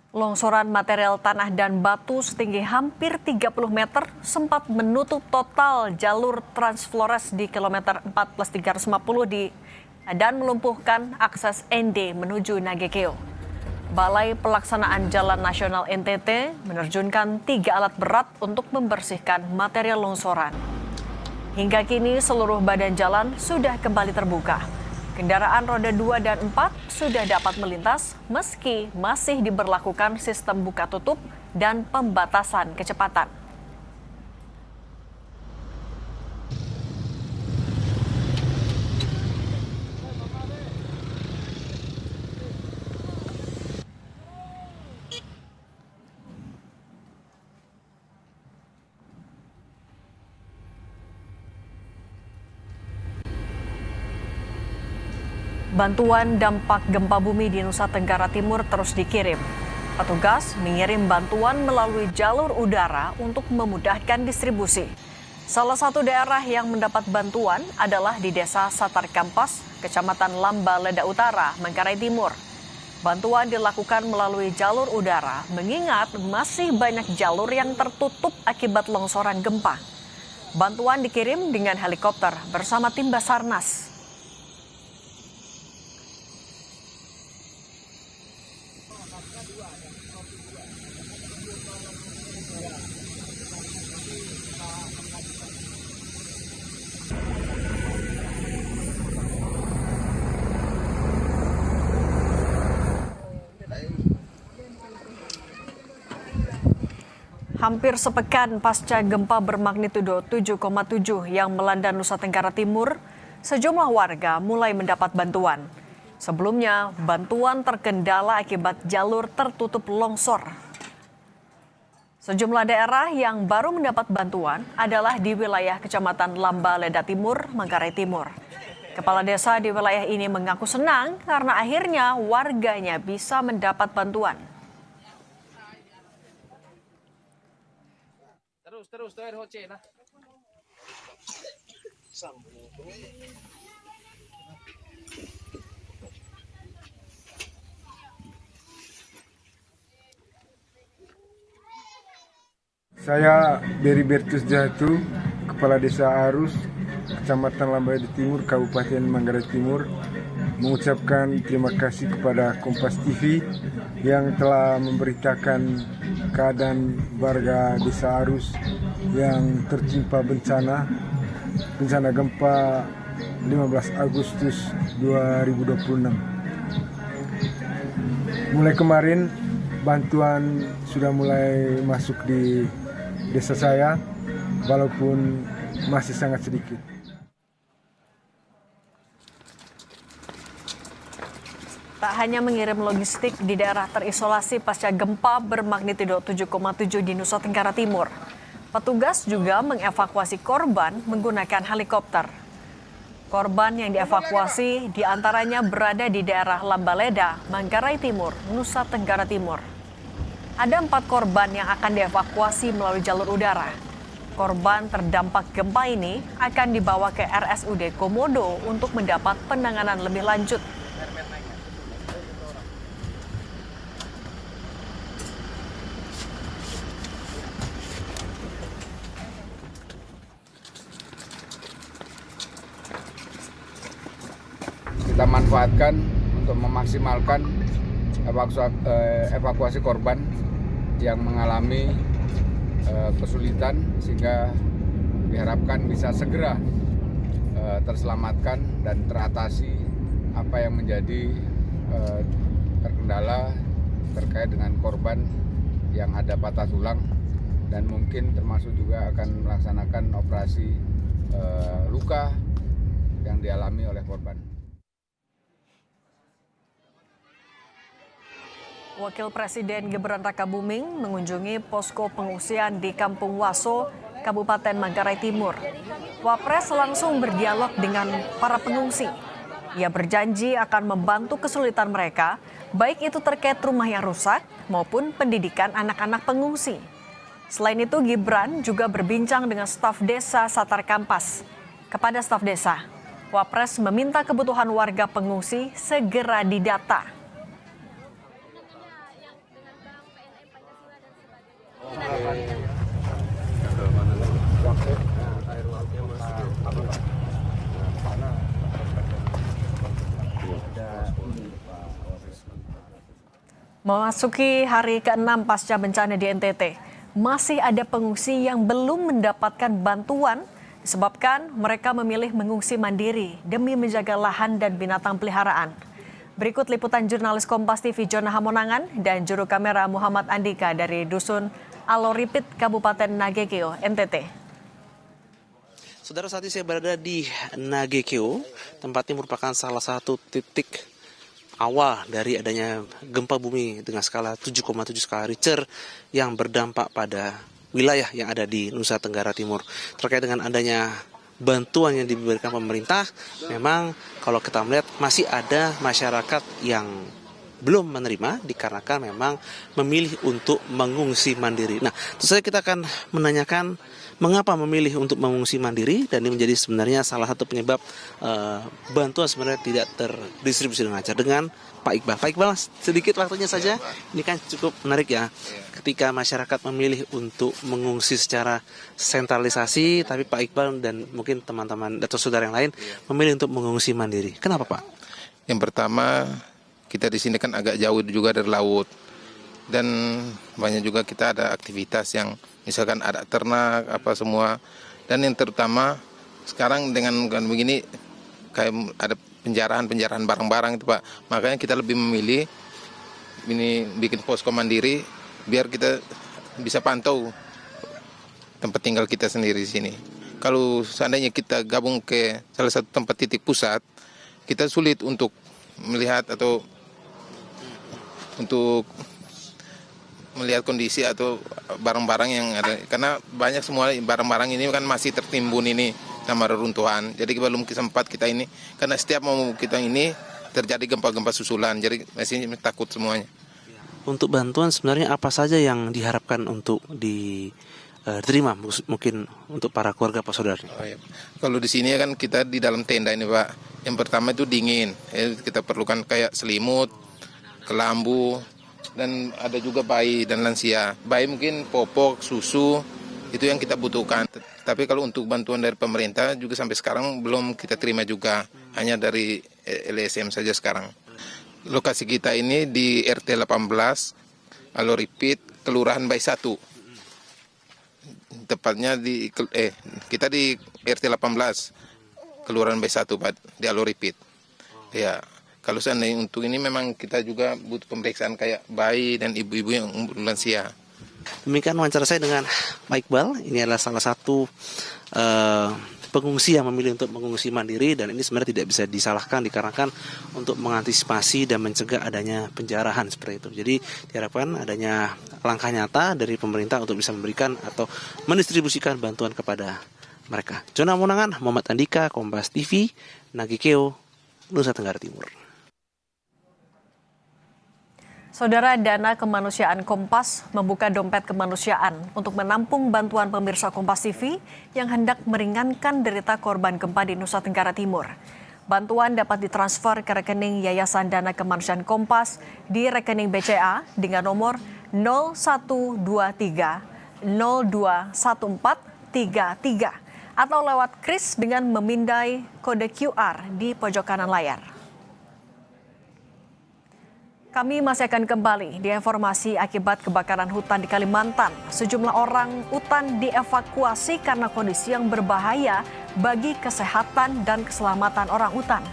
Longsoran material tanah dan batu setinggi hampir 30 meter sempat menutup total jalur Transflores di kilometer 14.350 dan melumpuhkan akses ND menuju Nagekeo. Balai Pelaksanaan Jalan Nasional NTT menerjunkan 3 alat berat untuk membersihkan material longsoran. Hingga kini seluruh badan jalan sudah kembali terbuka. Kendaraan roda 2 dan 4 sudah dapat melintas meski masih diberlakukan sistem buka tutup dan pembatasan kecepatan. Bantuan dampak gempa bumi di Nusa Tenggara Timur terus dikirim. Petugas mengirim bantuan melalui jalur udara untuk memudahkan distribusi. Salah satu daerah yang mendapat bantuan adalah di Desa Satar Kampas, Kecamatan Lamba Leda Utara, Manggarai Timur. Bantuan dilakukan melalui jalur udara mengingat masih banyak jalur yang tertutup akibat longsoran gempa. Bantuan dikirim dengan helikopter bersama tim Basarnas. Hampir sepekan pasca gempa bermagnitudo 7,7 yang melanda Nusa Tenggara Timur, sejumlah warga mulai mendapat bantuan. Sebelumnya, bantuan terkendala akibat jalur tertutup longsor. Sejumlah daerah yang baru mendapat bantuan adalah di wilayah Kecamatan Lamba Leda Timur, Manggarai Timur. Kepala desa di wilayah ini mengaku senang karena akhirnya warganya bisa mendapat bantuan. Terus air hoce nah. Saya Beribertus Jatu, Kepala Desa Arus, Kecamatan Lamba Leda Timur, Kabupaten Manggarai Timur, mengucapkan terima kasih kepada Kompas TV yang telah memberitakan keadaan warga Desa Arus yang tertimpa bencana gempa 15 Agustus 2026. Mulai kemarin bantuan sudah mulai masuk di desa saya, walaupun masih sangat sedikit. Tak hanya mengirim logistik di daerah terisolasi pasca gempa bermagnitudo 7,7 di Nusa Tenggara Timur, petugas juga mengevakuasi korban menggunakan helikopter. Korban yang dievakuasi diantaranya berada di daerah Lamba Leda, Manggarai Timur, Nusa Tenggara Timur. Ada 4 korban yang akan dievakuasi melalui jalur udara. Korban terdampak gempa ini akan dibawa ke RSUD Komodo untuk mendapat penanganan lebih lanjut. Kita manfaatkan untuk memaksimalkan evakuasi korban yang mengalami kesulitan sehingga diharapkan bisa segera terselamatkan dan teratasi apa yang menjadi terkendala terkait dengan korban yang ada patah tulang dan mungkin termasuk juga akan melaksanakan operasi luka yang dialami oleh korban. Wakil Presiden Gibran Rakabuming mengunjungi posko pengungsian di Kampung Waso, Kabupaten Manggarai Timur. Wapres langsung berdialog dengan para pengungsi. Ia berjanji akan membantu kesulitan mereka, baik itu terkait rumah yang rusak maupun pendidikan anak-anak pengungsi. Selain itu, Gibran juga berbincang dengan staf desa Satar Kampas. Kepada staf desa, Wapres meminta kebutuhan warga pengungsi segera didata. Memasuki hari ke-6 pasca bencana di NTT, masih ada pengungsi yang belum mendapatkan bantuan disebabkan mereka memilih mengungsi mandiri demi menjaga lahan dan binatang peliharaan. Berikut liputan jurnalis Kompas TV Jona Hamonangan dan juru kamera Muhammad Andika dari Dusun Aloripit, Kabupaten Nagekeo, NTT. Saudara, saat ini saya berada di Nagekeo, tempat ini merupakan salah satu titik awal dari adanya gempa bumi dengan skala 7,7 skala Richter yang berdampak pada wilayah yang ada di Nusa Tenggara Timur. Terkait dengan adanya bantuan yang diberikan pemerintah, memang kalau kita melihat masih ada masyarakat yang belum menerima dikarenakan memang memilih untuk mengungsi mandiri. Nah, tentu saja kita akan menanyakan mengapa memilih untuk mengungsi mandiri, dan ini menjadi sebenarnya salah satu penyebab bantuan sebenarnya tidak terdistribusi dengan lancar, dengan Pak Iqbal. Pak Iqbal, sedikit waktunya saja. Ini kan cukup menarik ya, ketika masyarakat memilih untuk mengungsi secara sentralisasi, tapi Pak Iqbal dan mungkin teman-teman atau saudara yang lain memilih untuk mengungsi mandiri. Kenapa, Pak? Yang pertama, kita di sini kan agak jauh juga dari laut, dan banyak juga kita ada aktivitas yang misalkan ada ternak apa semua, dan yang terutama sekarang dengan begini kayak ada penjarahan barang-barang itu Pak, makanya kita lebih memilih ini bikin posko mandiri biar kita bisa pantau tempat tinggal kita sendiri di sini. Kalau seandainya kita gabung ke salah satu tempat titik pusat, kita sulit untuk melihat atau untuk melihat kondisi atau barang-barang yang ada, karena banyak semua barang-barang ini kan masih tertimbun ini sama reruntuhan. Jadi belum sempat kita ini, karena setiap mau kita ini terjadi gempa-gempa susulan, jadi masih takut semuanya. Untuk bantuan sebenarnya apa saja yang diharapkan untuk diterima mungkin untuk para keluarga Pak Saudara? Oh, iya. Kalau di sini kan kita di dalam tenda ini Pak, yang pertama itu dingin, kita perlukan kayak selimut, kelambu, dan ada juga bayi dan lansia. Bayi mungkin popok, susu, itu yang kita butuhkan. Tapi kalau untuk bantuan dari pemerintah juga sampai sekarang belum kita terima juga, hanya dari LSM saja sekarang. Lokasi kita ini di RT 18, Aloripit, Kelurahan Bay 1. Tepatnya kita di RT 18, Kelurahan Bay 1 Pak, di Aloripit. Ya. Kalau seandainya untuk ini memang kita juga butuh pemeriksaan kayak bayi dan ibu-ibu yang lansia. Demikian wawancara saya dengan Pak Iqbal. Ini adalah salah satu pengungsi yang memilih untuk mengungsi mandiri, dan ini sebenarnya tidak bisa disalahkan dikarenakan untuk mengantisipasi dan mencegah adanya penjarahan seperti itu. Jadi diharapkan adanya langkah nyata dari pemerintah untuk bisa memberikan atau mendistribusikan bantuan kepada mereka. Jona Hamonangan, Muhammad Andika, Kompas TV, Nagekeo, Nusa Tenggara Timur. Saudara, Dana Kemanusiaan Kompas membuka dompet kemanusiaan untuk menampung bantuan pemirsa Kompas TV yang hendak meringankan derita korban gempa di Nusa Tenggara Timur. Bantuan dapat ditransfer ke rekening Yayasan Dana Kemanusiaan Kompas di rekening BCA dengan nomor 0123 021433 atau lewat kris dengan memindai kode QR di pojok kanan layar. Kami masih akan kembali di informasi akibat kebakaran hutan di Kalimantan. Sejumlah orang hutan dievakuasi karena kondisi yang berbahaya bagi kesehatan dan keselamatan orang hutan.